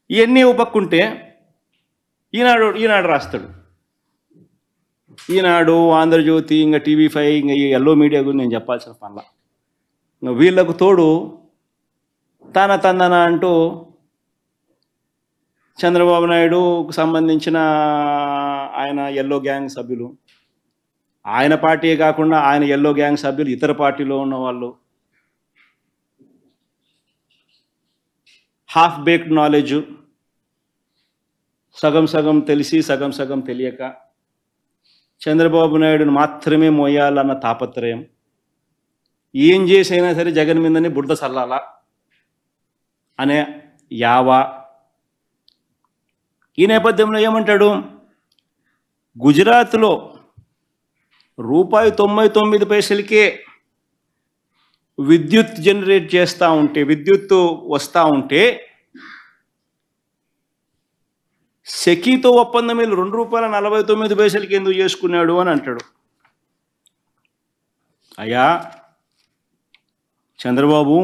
ఇవన్నీ ఉపక్కుంటే ఈనాడు రాస్తాడు. ఈనాడు, ఆంధ్రజ్యోతి, ఇంకా TV5, ఇంకా ఈ ఎల్లో మీడియా గురించి నేను చెప్పాల్సిన పనిలా. ఇంకా వీళ్ళకు తోడు తందన అంటూ చంద్రబాబు నాయుడుకు సంబంధించిన ఆయన ఎల్లో గ్యాంగ్ సభ్యులు, ఆయన పార్టీ కాకుండా ఆయన ఎల్లో గ్యాంగ్ సభ్యులు ఇతర పార్టీలో ఉన్న వాళ్ళు, హాఫ్ బేక్డ్ నాలెడ్జ్, సగం సగం తెలిసి సగం సగం తెలియక చంద్రబాబు నాయుడును మాత్రమే మోయాలన్న తాపత్రయం, ఏం చేసైనా సరే జగన్ మీదనే బురద చల్లాలా అనే యావా. ఈ నేపథ్యంలో ఏమంటాడు, గుజరాత్లో ₹99 విద్యుత్ జనరేట్ చేస్తూ ఉంటే, విద్యుత్తు వస్తూ ఉంటే సెకీతో ఒప్పందం మీద ₹2.49 ఎందుకు చేసుకున్నాడు అని అంటాడు. అయ్యా చంద్రబాబు,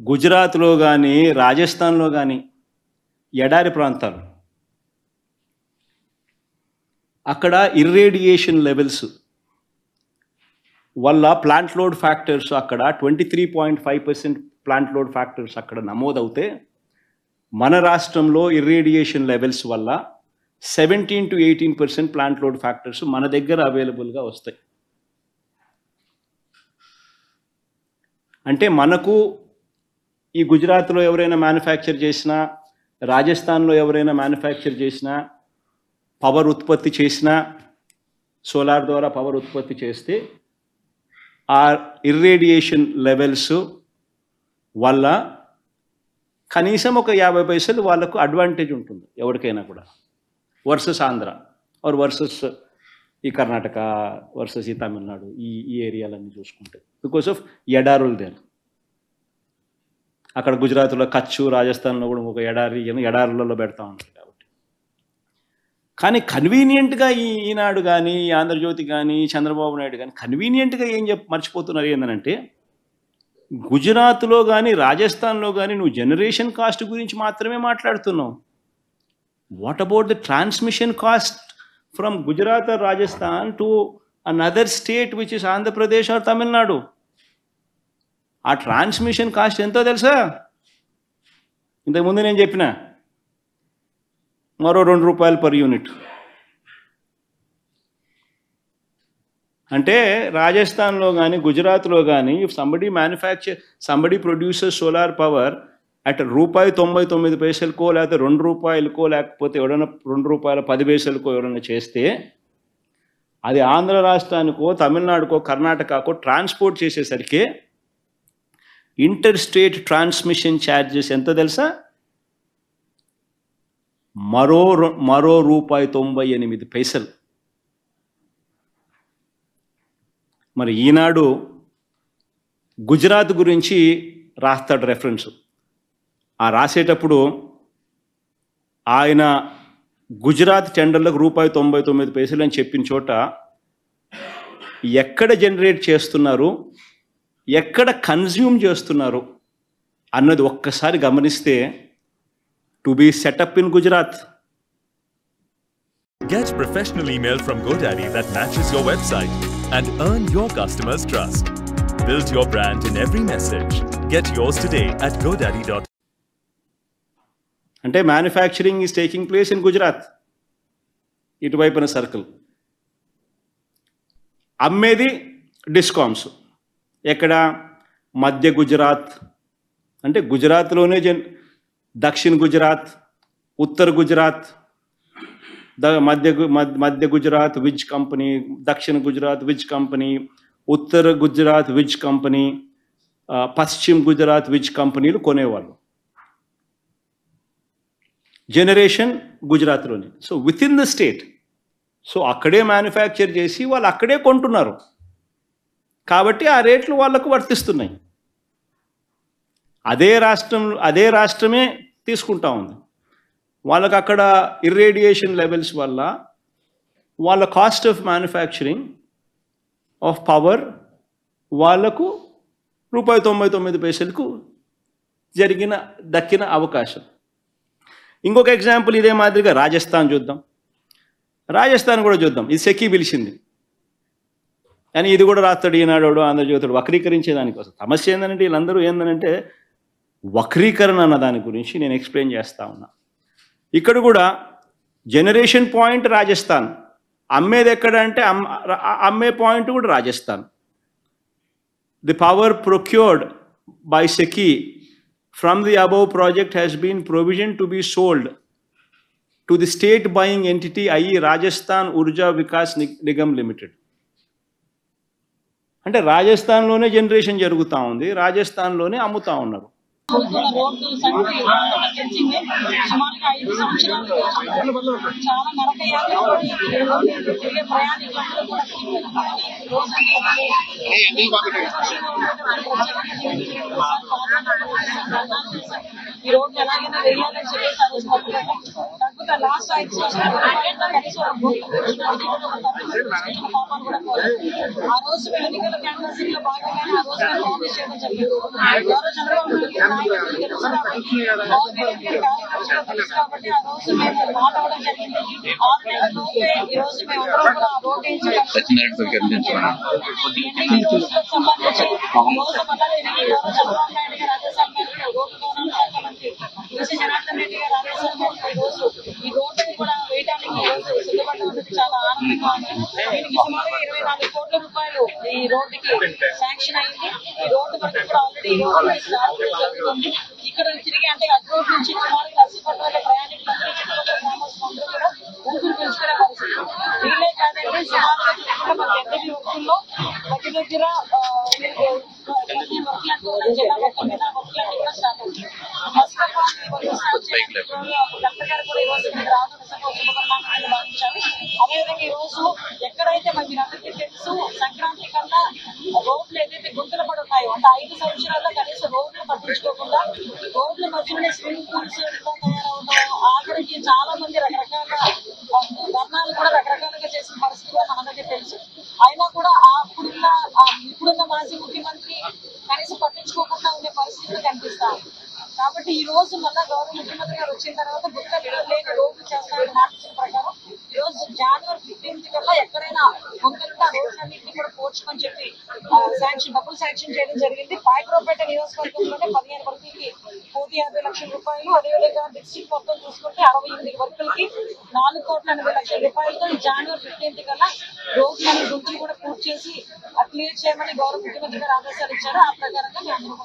గుజరాత్లో కానీ రాజస్థాన్లో కానీ ఎడారి ప్రాంతాలు, అక్కడ ఇర్రేడియేషన్ లెవెల్స్ వల్ల ప్లాంట్ లోడ్ ఫ్యాక్టర్స్ అక్కడ 23.5% ప్లాంట్ లోడ్ ఫ్యాక్టర్స్ అక్కడ నమోదవుతే, మన రాష్ట్రంలో ఇర్రేడియేషన్ లెవెల్స్ వల్ల 17 to 18% ప్లాంట్ లోడ్ ఫ్యాక్టర్స్ మన దగ్గర అవైలబుల్గా వస్తాయి. అంటే మనకు ఈ గుజరాత్లో ఎవరైనా మ్యానుఫ్యాక్చర్ చేసినా, రాజస్థాన్లో ఎవరైనా మ్యానుఫ్యాక్చర్ చేసినా, పవర్ ఉత్పత్తి చేసినా, సోలార్ ద్వారా పవర్ ఉత్పత్తి చేస్తే ఆ ఇర్రేడియేషన్ లెవెల్స్ వల్ల కనీసం ఒక 50 పైసలు వాళ్ళకు అడ్వాంటేజ్ ఉంటుంది ఎవరికైనా కూడా, వర్సెస్ ఆంధ్ర ఆర్ వర్సెస్ ఈ కర్ణాటక, వర్సెస్ ఈ తమిళనాడు, ఈ ఏరియాలన్నీ చూసుకుంటే, బికాస్ ఆఫ్ ఎడారులు దేర్. అక్కడ గుజరాత్లో కచ్చు, రాజస్థాన్లో కూడా ఒక ఎడారులలో పెడతా ఉంటారు కాబట్టి. కానీ కన్వీనియంట్గా ఈనాడు కానీ, ఆంధ్రజ్యోతి కానీ, చంద్రబాబు నాయుడు కానీ కన్వీనియంట్గా ఏం మర్చిపోతున్నారు ఏంటంటే, గుజరాత్లో కానీ రాజస్థాన్లో కానీ నువ్వు జనరేషన్ కాస్ట్ గురించి మాత్రమే మాట్లాడుతున్నావు. What about the transmission cost from Gujarat or Rajasthan to another state which is Andhra Pradesh or Tamil Nadu? ఆ ట్రాన్స్మిషన్ కాస్ట్ ఎంతో తెలుసా? ఇంతకుముందు నేను చెప్పిన మరో ₹2 per యూనిట్. అంటే రాజస్థాన్లో కానీ గుజరాత్లో కానీ if somebody producer solar power at ₹99కో లేకపోతే ₹2కో లేకపోతే ఎవడన్నా ₹2.10 ఎవడన్నా చేస్తే, అది ఆంధ్ర రాష్ట్రానికో, తమిళనాడుకో, కర్ణాటకకో ట్రాన్స్పోర్ట్ చేసేసరికి ఇంటర్ స్టేట్ ట్రాన్స్మిషన్ ఛార్జెస్ ఎంత తెలుసా? మరో ₹98. మరి ఈనాడు గుజరాత్ గురించి రాస్తాడు రెఫరెన్స్. ఆ రాసేటప్పుడు ఆయన గుజరాత్ టెండర్లకు ₹99 అని చెప్పిన చోట ఎక్కడ జనరేట్ చేస్తున్నారు, ఎక్కడ కన్జ్యూమ్ చేస్తున్నారు అన్నది ఒక్కసారి గమనిస్తే, to be setup in Gujarat. Get professional email from GoDaddy that matches your website and earn your customers' trust. Build your brand in every message. Get yours today at godaddy.com. అంటే manufacturing is taking place in Gujarat, ఇటువైపున circle. అమ్మేది discoms ఎక్కడ? మధ్య గుజరాత్, అంటే గుజరాత్లోనే దక్షిణ గుజరాత్, ఉత్తర గుజరాత్, మధ్య Gujarat Vij company, దక్షిణ Gujarat Vij company, ఉత్తర గుజరాత్ విజ్ కంపెనీ, పశ్చిమ గుజరాత్ విజ్ కంపెనీలు కొనేవాళ్ళు. జనరేషన్ గుజరాత్లోనే. So within the state, so అక్కడే మ్యానుఫ్యాక్చర్ చేసి వాళ్ళు అక్కడే కొంటున్నారు కాబట్టి ఆ రేట్లు వాళ్లకు వర్తిస్తున్నాయి. అదే రాష్ట్రమే తీసుకుంటా ఉంది. వాళ్ళకు అక్కడ ఇర్రేడియేషన్ లెవెల్స్ వల్ల వాళ్ళ cost of manufacturing of power వాళ్లకు ₹99 దక్కిన అవకాశం. ఇంకొక ఎగ్జాంపుల్ ఇదే మాదిరిగా రాజస్థాన్ చూద్దాం. రాజస్థాన్ కూడా చూద్దాం. ఇది సెకీ పిలిచింది కానీ ఇది కూడా రాస్తాడు ఈనాడు ఆంధ్రజ్యోతుడు వక్రీకరించేదానికోసం. సమస్య ఏంటంటే వీళ్ళందరూ ఏంటంటే వక్రీకరణ అన్న దాని గురించి నేను ఎక్స్ప్లెయిన్ చేస్తా ఉన్నా. ఇక్కడ కూడా జనరేషన్ పాయింట్ రాజస్థాన్, అమ్మేది ఎక్కడ అంటే అమ్మే పాయింట్ కూడా Rajasthan. The power procured by SECI from the above project has been provision to be sold to the state buying entity IE Rajasthan Urja Vikas Nigam limited. అంటే రాజస్థాన్లోనే జనరేషన్ జరుగుతూ ఉంది, రాజస్థాన్లోనే అమ్ముతా ఉన్నారు. రోడ్డు సంఖ్య సుమారుగా 5 సంవత్సరాలు చాలా నరకయాత్ర తిరిగే ప్రయాణికులందరూ కూడా ఈ రోడ్డు ఎలాగైనా వేయాలని చెప్పేసి ఆ రోజు కాకపోతే లాస్ట్ 5 సంవత్సరాలు కనీసం పాపాలు కూడా పోలేదు. ఆ రోజు మేము ఎన్నికల క్యాన్వాసింగ్ లో భాగంగానే ఆ రోజు మేము ప్రామిస్ చేయడం జరిగింది. గౌరవ చంద్రబాబు కాబట్టి ఆ రోజు మేము మాట అవ్వడం జరిగింది. 6 నెలల లోపే ఈ రోజు మేము అందరం కూడా రోడ్ సంబంధించి ఈ రోజు చంద్రబాబు నాయుడు గారు రాజస్థాన్ రోడ్డు భవనాల శాఖ మంత్రి కేసీ జనార్దన్ రెడ్డి గారు రాజస్థాన్ ఈ రోజు ఈ రోడ్డుని కూడా వేయడానికి ఈ రోజు సిద్ధపడడం అనేది చాలా ఆనందంగా ఉంది. దీనికి సుమారుగా 24 కోట్ల రూపాయలు ఈ రోడ్డుకి శాంక్షన్ అయింది. ఈ రోడ్డు వరకు కూడా ఆల్రెడీ ఈ రోజు స్టార్ట్ జరుగుతుంది. ఇక్కడ తిరిగి అంటే అడ్రోడ్ నుంచి సుమారు నర్సీపట్నం ప్రయాణికులందరూ చుట్టుపక్కల గ్రామస్తులందరూ కూడా ఊపిరి పీల్చుకునే పరిస్థితి. వీళ్ళే కాదండి, సుమారుగా చుట్టుపక్కల మన ఎన్నికల వృత్తుల్లో దగ్గర జిల్లా మొత్తం మీద వర్కులన్నీ కూడా స్టార్ట్ అవుతుంది. ఫస్ట్ ఆఫ్ ఆల్ కలెక్టర్ గారు కూడా ఈ రోజు మీకు రాదు నిజంగా శుభపరిణామాన్ని భావించాలి. అదేవిధంగా ఈ రోజు ఎక్కడైతే మీరు అందరికీ తెలుసు సంక్రాంతి కన్నా రోడ్లు ఏదైతే గుంతలు పడి ఉన్నాయో అంటే 5 సంవత్సరాల్లో కనీసం రోడ్లు పట్టించుకోకుండా రోడ్ల మధ్యలోనే స్విమ్మింగ్ పూల్స్ తయారవడం, ఆఖరికి చాలా మంది రకరకాల ధర్నాలు కూడా రకరకాలుగా చేసిన పరిస్థితి కూడా మనందరికీ తెలుసు. అయినా కూడా ఇప్పుడున్న మాజీ ముఖ్యమంత్రి కనీసం పట్టించుకోకుండా ఉండే పరిస్థితులు కనిపిస్తాయి. కాబట్టి ఈ రోజు మళ్ళా గౌరవ ముఖ్యమంత్రి గారు వచ్చిన తర్వాత గుంతలు లేని రోడ్లు చేస్తారని మాటించిన ప్రకారం ఈ రోజు జనవరి 15th కల్లా ఎక్కడైనా గుంతలుంటే ఆ రోడ్లన్నింటినీ కూడా పోర్చుకొని చెప్పి డబ్బులు శాంక్షన్ చేయడం జరిగింది. పాయకరావుపేట నియోజకవర్గంలోనే 15 వర్కులకి 150 లక్షల రూపాయలు, అదేవిధంగా డిస్ట్రిక్ట్ మొత్తం చూసుకుంటే 68 వర్కులకి 4,80 లక్షల రూపాయలతో ఈ జనవరి 15th కల్లా రోడ్లని గుంతలు కూడా పూర్తి చేసి క్లియర్ చేయమని గౌరవ ముఖ్యమంత్రి గారు ఆదేశాలు ఇచ్చారు. ఆ ప్రకారంగా మేము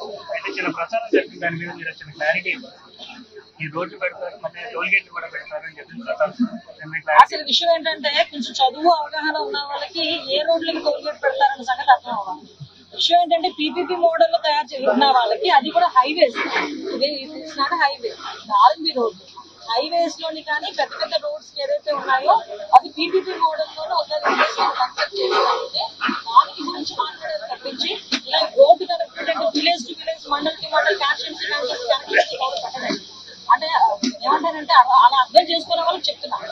అసలు విషయం ఏంటంటే కొంచెం చదువు అవగాహన ఉన్న వాళ్ళకి ఏ రోడ్లకి టోల్గేట్ పెడతారన్న సంగతి అర్థం అవ్వాలి. విషయం ఏంటంటే పీపీపీ మోడల్ లో తయారు చేసిన వాళ్ళకి అది కూడా హైవేస్, హైవే 4 రోడ్లు హైవేస్ లోని కానీ పెద్ద పెద్ద రోడ్స్ ఏదైతే ఉన్నాయో అది పీపీపీ మోడల్ లోనే కన్స్ట్రక్ట్ చేయాలంటే దానికి గురించి మాట్లాడేది తప్పించి ఇలా road connect village to village, mandal to mandal, constituency connect అంటే ఏమంటారంటే అలా అర్థం చేసుకునే వాళ్ళకి చెప్తున్నారు.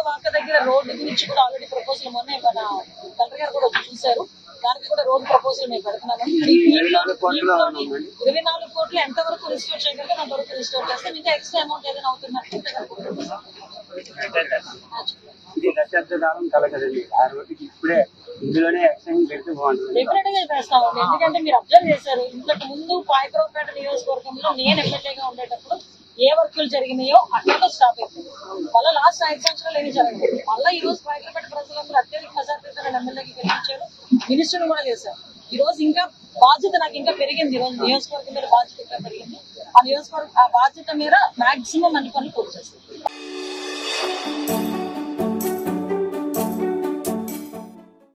వాక దగ్గర రోడ్డు గురించి కూడా ఆల్రెడీ ప్రపోజల్ మొన్న మన కలెక్టర్ గారు కూడా వచ్చి చూశారు. దానికి కూడా రోడ్ ప్రపోజల్ మేము పెడుతున్నాము. 24 కోట్లు ఎంతవరకు రిస్టోర్ చేయగలిగితే అంతవరకు రిస్టోర్ చేస్తాం. ఇంకా ఎక్స్ట్రా అమౌంట్ ఏదైనా అవుతుందంటే డెఫినెట్ గా చేస్తామండి. ఎందుకంటే మీరు అబ్జర్వ్ చేశారు ఇంతకు ముందు పాయకరావుపేట నియోజకవర్గంలో నేను ఎమ్మెల్యేగా ఉండేటప్పుడు ఏ వర్కులు జరిగినాయో అక్కడతో స్టాప్ అయిపోయింది. మళ్ళీ లాస్ట్ 5 సంవత్సరాలు ఏమి జరగలేదు. మళ్ళీ ఈ రోజు పాయకరావుపేట ప్రజలందరూ అత్యధిక మెజార్టీతో నేను ఎమ్మెల్యేకి గెలిపించారు, మినిస్టర్ కూడా చేశారు. ఈ రోజు ఇంకా బాధ్యత నాకు ఇంకా పెరిగింది. ఈ రోజు నియోజకవర్గం మీద బాధ్యత ఇంకా పెరిగింది. ఆ బాధ్యత మీద మాక్సిమం అన్ని పనులు పూర్తి చేస్తాం.